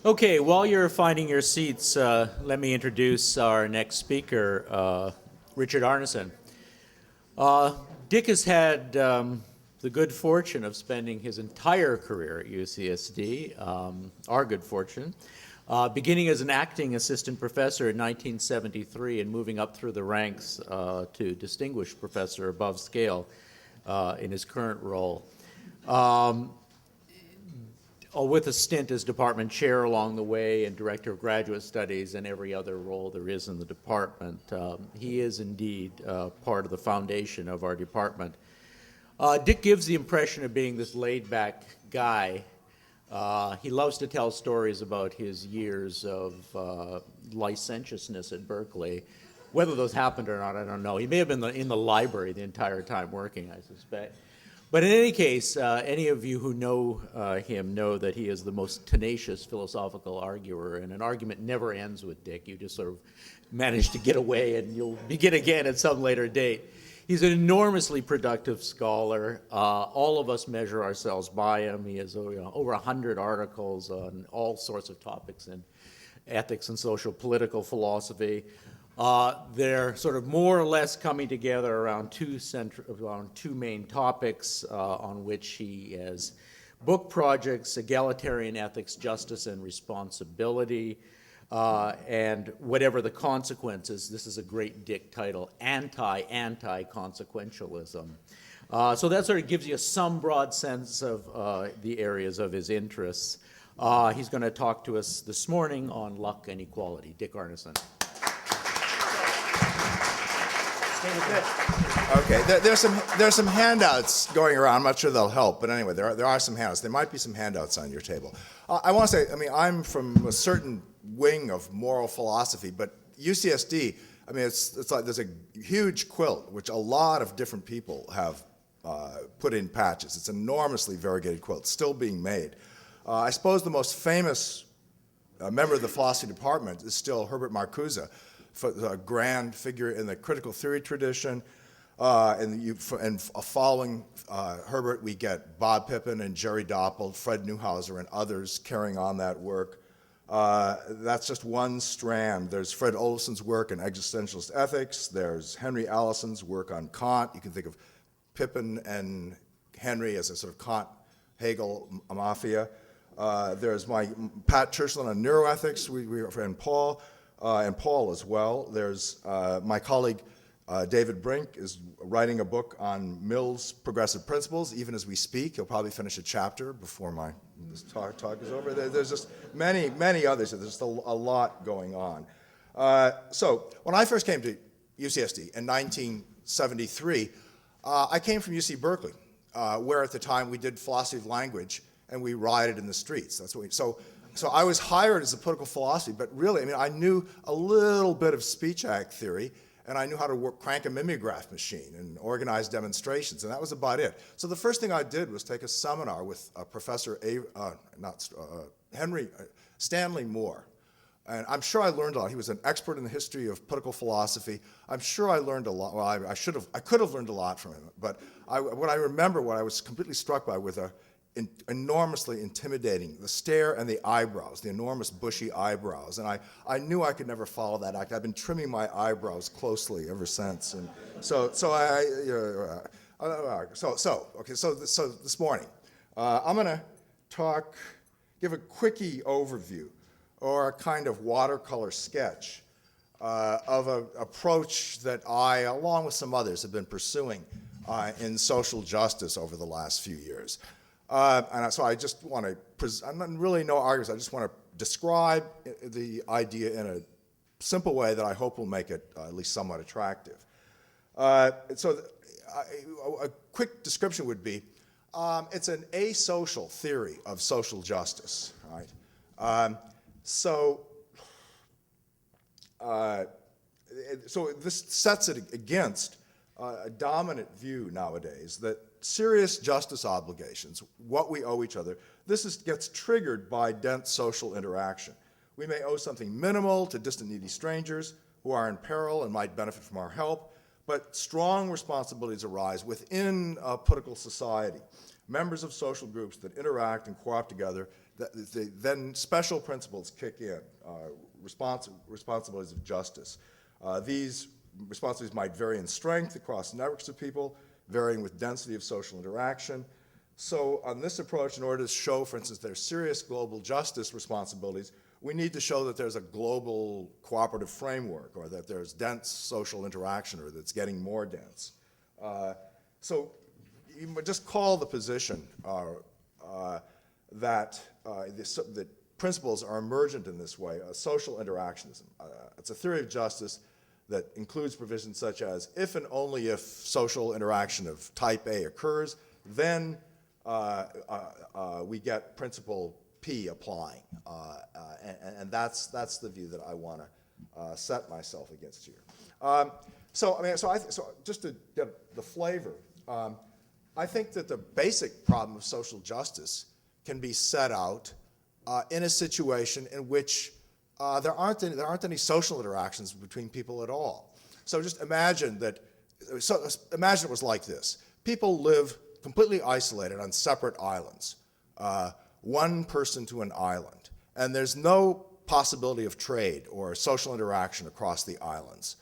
Okay, while you're finding your seats, let me introduce our next speaker, Richard Arneson. Dick has had the good fortune of spending his entire career at UCSD, our good fortune, beginning as an acting assistant professor in 1973 and moving up through the ranks to distinguished professor above scale in his current role. With a stint as department chair along the way and director of graduate studies and every other role there is in the department. He is indeed part of the foundation of our department. Dick gives the impression of being this laid-back guy. He loves to tell stories about his years of licentiousness at Berkeley. Whether those happened or not, I don't know. He may have been in the library the entire time working, I suspect. But in any case, any of you who know him know that he is the most tenacious philosophical arguer, and an argument never ends with Dick. You just sort of manage to get away, and you'll begin again at some later date. He's an enormously productive scholar. All of us measure ourselves by him. He has over 100 articles on all sorts of topics in ethics and social political philosophy. They're sort of more or less coming together around two main topics on which he has book projects: egalitarian ethics, justice, and responsibility, and whatever the consequences. This is a great Dick title: anti-consequentialism. So that sort of gives you some broad sense of the areas of his interests. He's going to talk to us this morning on luck and equality. Dick Arneson. Okay, there's some handouts going around. I'm not sure they'll help, but anyway, there are some handouts. There might be some handouts on your table. I want to say, I'm from a certain wing of moral philosophy, but UCSD, it's like there's a huge quilt which a lot of different people have put in patches. It's an enormously variegated quilt, still being made. I suppose the most famous member of the philosophy department is still Herbert Marcuse, a grand figure in the critical theory tradition. And following Herbert, we get Bob Pippin and Jerry Doppelt, Fred Neuhauser, and others carrying on that work. That's just one strand. There's Fred Olafson's work in existentialist ethics. There's Henry Allison's work on Kant. You can think of Pippin and Henry as a sort of Kant-Hegel mafia. There's my Pat Churchland on neuroethics, and Paul as well. There's my colleague David Brink is writing a book on Mill's progressive principles. Even as we speak, he'll probably finish a chapter before this talk is over. There's just many others. There's just a lot going on. So when I first came to UCSD in 1973, I came from UC Berkeley, where at the time we did philosophy of language and we rioted in the streets. That's what So I was hired as a political philosophy, but really, I knew a little bit of speech act theory, and I knew how to crank a mimeograph machine and organize demonstrations, and that was about it. So the first thing I did was take a seminar with Professor Stanley Moore, and I'm sure I learned a lot. He was an expert in the history of political philosophy. I'm sure I learned a lot. Well, I could have learned a lot from him, but what I was completely struck by with enormously intimidating, the stare and the eyebrows, the enormous bushy eyebrows, and I knew I could never follow that act. I've been trimming my eyebrows closely ever since, and so this morning I'm going to give a quickie overview or a kind of watercolor sketch of an approach that I, along with some others, have been pursuing in social justice over the last few years. So I just want to, I'm not really no arguments, I just want to describe the idea in a simple way that I hope will make it at least somewhat attractive. A quick description would be, it's an asocial theory of social justice, right? So this sets it against a dominant view nowadays that serious justice obligations, what we owe each other, gets triggered by dense social interaction. We may owe something minimal to distant needy strangers, who are in peril and might benefit from our help, but strong responsibilities arise within a political society. Members of social groups that interact and cooperate together, then special principles kick in, responsibilities of justice. These responsibilities might vary in strength across networks of people, varying with density of social interaction. So on this approach, in order to show, for instance, there's serious global justice responsibilities, we need to show that there's a global cooperative framework, or that there's dense social interaction, or that it's getting more dense. So you would just call the position that principles are emergent in this way, social interactionism. It's a theory of justice that includes provisions such as, if and only if social interaction of type A occurs, then we get principle P applying, and that's the view that I want to set myself against here. So just to get the flavor, I think that the basic problem of social justice can be set out in a situation in which there aren't any social interactions between people at all. So just imagine that. So imagine it was like this: people live completely isolated on separate islands, one person to an island, and there's no possibility of trade or social interaction across the islands.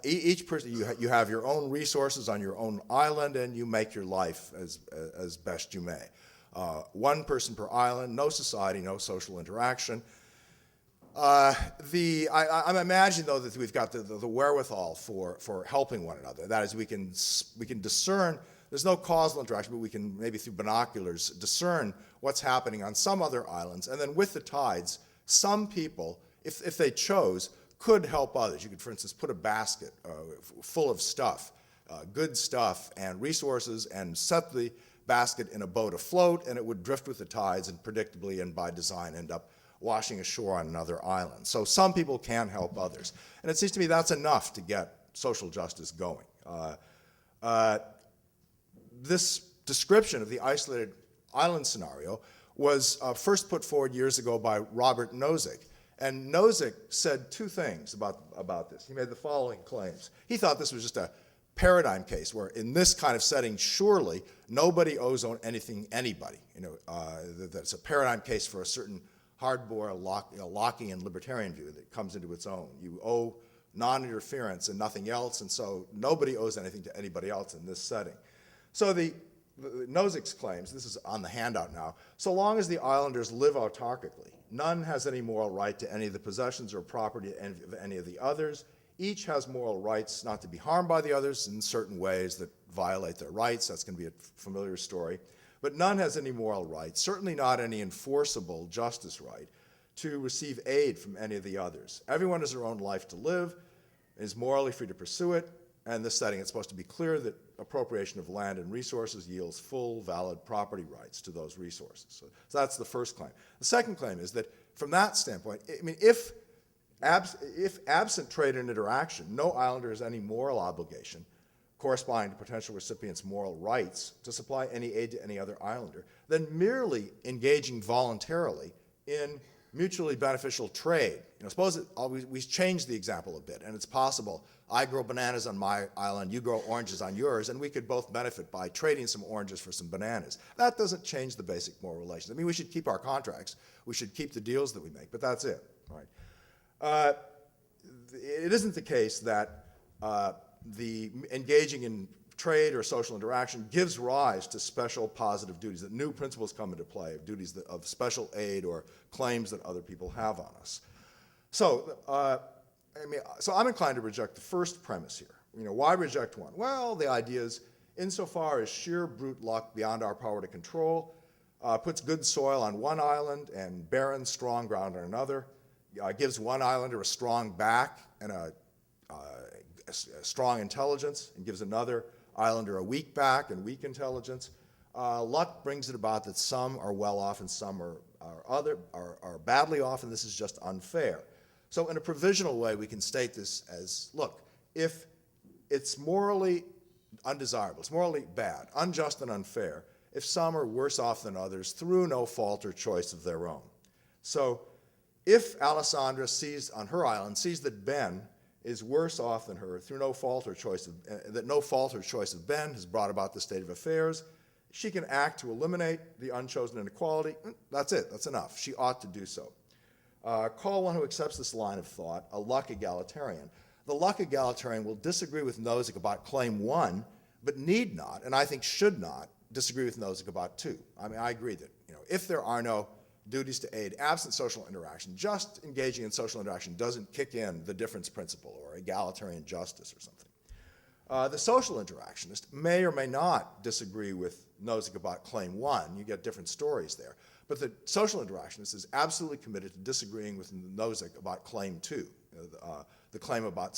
Each person, you have your own resources on your own island, and you make your life as best you may. One person per island, no society, no social interaction. I'm imagining, though, that we've got the wherewithal for helping one another. That is, we can discern. There's no causal interaction, but we can, maybe through binoculars, discern what's happening on some other islands. And then with the tides, some people, if they chose, could help others. You could, for instance, put a basket full of stuff, good stuff and resources, and set the basket in a boat afloat, and it would drift with the tides and predictably and by design end up washing ashore on another island. So some people can help others. And it seems to me that's enough to get social justice going. This description of the isolated island scenario was first put forward years ago by Robert Nozick. And Nozick said two things about this. He made the following claims. He thought this was just a paradigm case where in this kind of setting, surely nobody owes anything anybody. That's a paradigm case for a certain hardboiled Lockean libertarian view that comes into its own. You owe non-interference and nothing else, and so nobody owes anything to anybody else in this setting. So the Nozick's claims, this is on the handout now, so long as the islanders live autarkically, none has any moral right to any of the possessions or property of any of the others. Each has moral rights not to be harmed by the others in certain ways that violate their rights. That's going to be a familiar story. But none has any moral right, certainly not any enforceable justice right, to receive aid from any of the others. Everyone has their own life to live, is morally free to pursue it, and in this setting it's supposed to be clear that appropriation of land and resources yields full, valid property rights to those resources. So that's the first claim. The second claim is that from that standpoint, I mean, if absent trade and interaction, no islander has any moral obligation corresponding to potential recipients' moral rights to supply any aid to any other islander, then merely engaging voluntarily in mutually beneficial trade. Suppose we change the example a bit, and it's possible I grow bananas on my island, you grow oranges on yours, and we could both benefit by trading some oranges for some bananas. That doesn't change the basic moral relations. I mean, we should keep our contracts, we should keep the deals that we make, but that's it. Right? It isn't the case that the engaging in trade or social interaction gives rise to special positive duties, that new principles come into play, of duties of special aid or claims that other people have on us. So, so I'm inclined to reject the first premise here. Why reject one? Well, the idea is, insofar as sheer brute luck beyond our power to control puts good soil on one island and barren, strong ground on another, gives one islander a strong back and a strong intelligence, and gives another islander a weak back and weak intelligence. Luck brings it about that some are well off and some are badly off, and this is just unfair. So in a provisional way, we can state this as, look, if it's morally undesirable, it's morally bad, unjust and unfair, if some are worse off than others through no fault or choice of their own. So if Alessandra on her island sees that Ben is worse off than her through no fault or choice of, that no fault or choice of Ben has brought about the state of affairs. She can act to eliminate the unchosen inequality. That's it. That's enough. She ought to do so. Call one who accepts this line of thought a luck egalitarian. The luck egalitarian will disagree with Nozick about claim 1, but need not, and I think should not, disagree with Nozick about 2. I mean, I agree that if there are no duties to aid absent social interaction, just engaging in social interaction doesn't kick in the difference principle or egalitarian justice or something. The social interactionist may or may not disagree with Nozick about claim 1. You get different stories there. But the social interactionist is absolutely committed to disagreeing with Nozick about claim 2, the claim about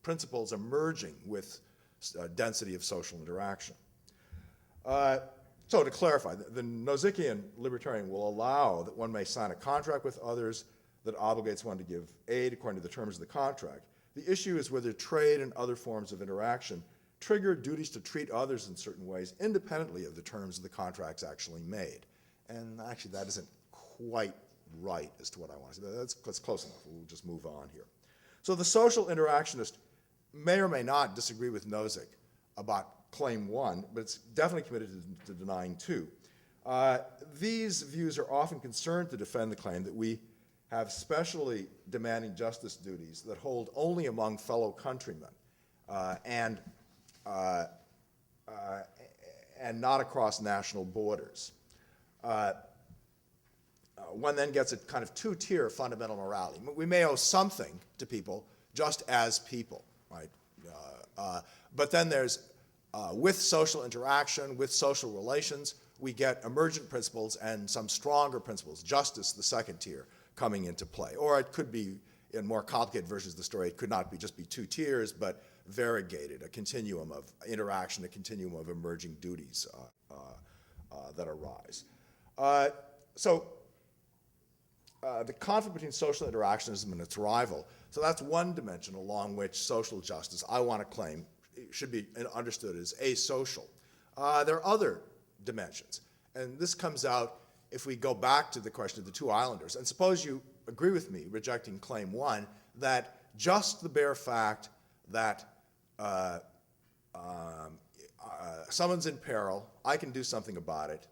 principles emerging with density of social interaction. So to clarify, the Nozickian libertarian will allow that one may sign a contract with others that obligates one to give aid according to the terms of the contract. The issue is whether trade and other forms of interaction trigger duties to treat others in certain ways independently of the terms of the contracts actually made. And actually that isn't quite right as to what I want to say. That's close enough. We'll just move on here. So the social interactionist may or may not disagree with Nozick about claim 1, but it's definitely committed to denying 2. These views are often concerned to defend the claim that we have specially demanding justice duties that hold only among fellow countrymen and not across national borders. One then gets a kind of two-tier fundamental morality. We may owe something to people just as people, right? But then there's, with social interaction, with social relations, we get emergent principles and some stronger principles, justice, the second tier, coming into play. Or it could be, in more complicated versions of the story, it could not be just be 2 tiers, but variegated, a continuum of interaction, a continuum of emerging duties that arise. The conflict between social interactionism and its rival, so that's one dimension along which social justice, I want to claim, should be understood as asocial. There are other dimensions, and this comes out if we go back to the question of the 2 islanders. And suppose you agree with me, rejecting claim 1, that just the bare fact that someone's in peril, I can do something about it,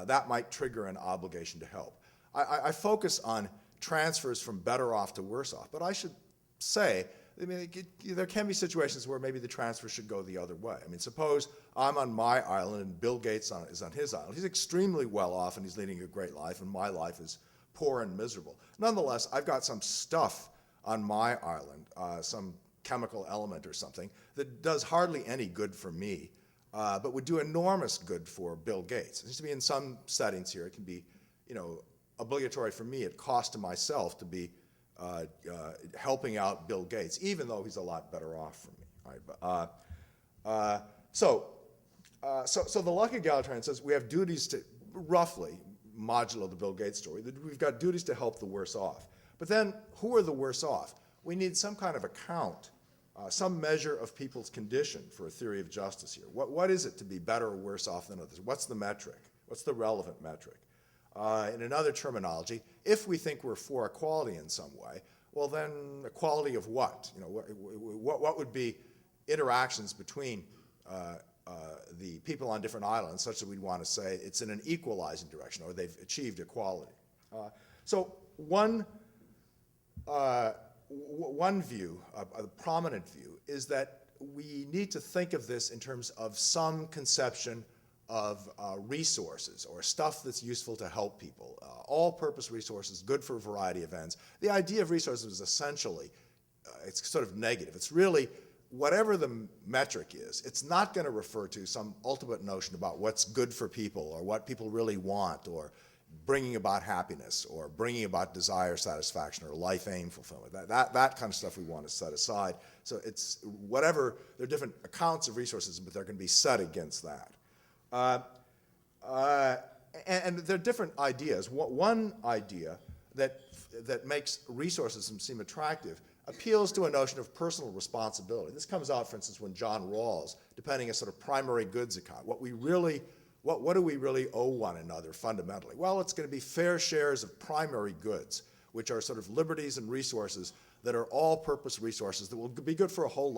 that might trigger an obligation to help. I focus on transfers from better off to worse off, but I should say, I mean, there can be situations where maybe the transfer should go the other way. I mean, suppose I'm on my island and Bill Gates is on his island. He's extremely well off and he's leading a great life, and my life is poor and miserable. Nonetheless, I've got some stuff on my island, some chemical element or something, that does hardly any good for me, but would do enormous good for Bill Gates. It seems to me in some settings here, it can be, obligatory for me at cost to myself to be helping out Bill Gates, even though he's a lot better off from me. Right? So the luck egalitarian says we have duties to, roughly, modulo the Bill Gates story, that we've got duties to help the worse off. But then, who are the worse off? We need some kind of account, some measure of people's condition for a theory of justice here. What is it to be better or worse off than others? What's the metric? What's the relevant metric? In another terminology, if we think we're for equality in some way, well then equality of what? What would be interactions between the people on different islands such that we'd want to say it's in an equalizing direction or they've achieved equality. So one view, a prominent view, is that we need to think of this in terms of some conception of resources or stuff that's useful to help people. All-purpose resources, good for a variety of ends. The idea of resources is essentially, it's sort of negative. It's really, whatever the metric is, it's not going to refer to some ultimate notion about what's good for people or what people really want or bringing about happiness or bringing about desire satisfaction or life aim fulfillment. That kind of stuff we want to set aside. So it's whatever, there are different accounts of resources, but they're going to be set against that. And there are different ideas. One idea that makes resources seem attractive appeals to a notion of personal responsibility. This comes out, for instance, when John Rawls, depending on a sort of primary goods account, what do we really owe one another fundamentally? Well, it's going to be fair shares of primary goods, which are sort of liberties and resources that are all-purpose resources that will be good for a whole lot.